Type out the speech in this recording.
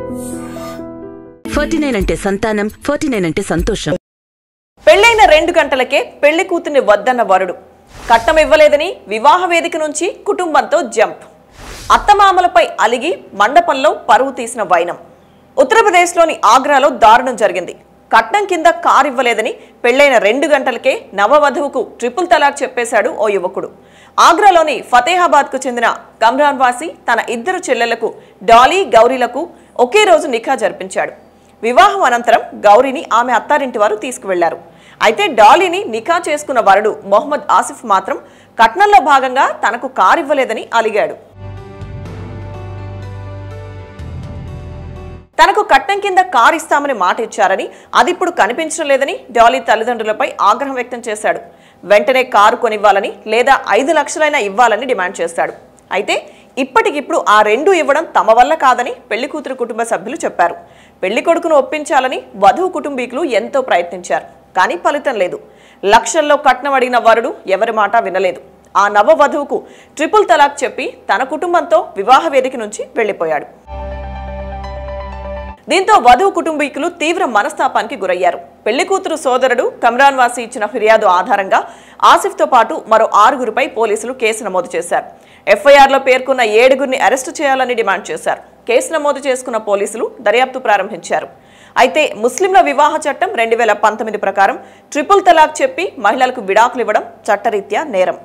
49 అంటే సంతానం, 49 అంటే సంతోషం. పెళ్లైన 2 గంటలకే పెళ్లి కూతుర్ని వద్దన్న వరుడు, కట్నం ఇవ్వలేదని వివాహ వేదిక నుంచి కుటుంబంతో జంప్, అత్తమామలపై అలిగి మండపంలో పరువు తీసిన వైనం. ఉత్తరప్రదేశ్లోని ఆగ్రాలో దారుణం జరిగింది. కట్నం కింద కారు ఇవ్వలేదని పెళ్లైన 2 గంటలకే నవవధువుకు ట్రిపుల్ తలాక్ చెప్పేశాడు ఓ యువకుడు. ఆగ్రాలోని ఫతేహాబాద్కు చెందిన కమ్రాన్ వాసి తన 2 చెల్లెళ్లకు డాలీ, గౌరీలకు ఒకే రోజు నిఖా జరిపించాడు. వివాహం అనంతరం గౌరీని ఆమె అత్తారింటి వారు తీసుకువెళ్లారు. అయితే డాలీని నిఖా చేసుకున్న వరుడు మొహమ్మద్ ఆసిఫ్ మాత్రం కట్నంలో భాగంగా తనకు కారు ఇవ్వలేదని అలిగాడు. తనకు కట్నం కింద కారు ఇస్తామని మాట ఇచ్చారని, అది ఇప్పుడు కనిపించడం లేదని డాలీ తల్లిదండ్రులపై ఆగ్రహం వ్యక్తం చేశాడు. వెంటనే కారు కొనివ్వాలని లేదా 5 లక్షలైనా ఇవ్వాలని డిమాండ్ చేశాడు. అయితే ఇప్పటికిప్పుడు ఆ 2 ఇవ్వడం తమ వల్ల కాదని పెళ్లి కూతురు కుటుంబ సభ్యులు చెప్పారు. పెళ్లి కొడుకును ఒప్పించాలని వధువు కుటుంబీకులు ఎంతో ప్రయత్నించారు, కానీ ఫలితం లేదు. లక్షల్లో కట్నం అడిగిన వరుడు ఎవరి మాట వినలేదు. ఆ నవ వధువుకు ట్రిపుల్ తలాక్ చెప్పి తన కుటుంబంతో వివాహ వేదిక నుంచి వెళ్లిపోయాడు. దీంతో వధువు కుటుంబీకులు తీవ్ర మనస్తాపానికి గురయ్యారు. పెళ్లి కూతురు సోదరుడు కమ్రాన్ వాసి ఇచ్చిన ఫిర్యాదు ఆధారంగా ఆసిఫ్తో పాటు మరో 6గురిపై పోలీసులు కేసు నమోదు చేశారు. ఎఫ్ఐఆర్లో పేర్కొన్న 7గురిని అరెస్టు చేయాలని డిమాండ్ చేశారు. కేసు నమోదు చేసుకున్న పోలీసులు దర్యాప్తు ప్రారంభించారు. అయితే ముస్లింల వివాహ చట్టం 2019 ప్రకారం ట్రిపుల్ తలాక్ చెప్పి మహిళలకు విడాకులు ఇవ్వడం చట్టరీత్యా నేరం.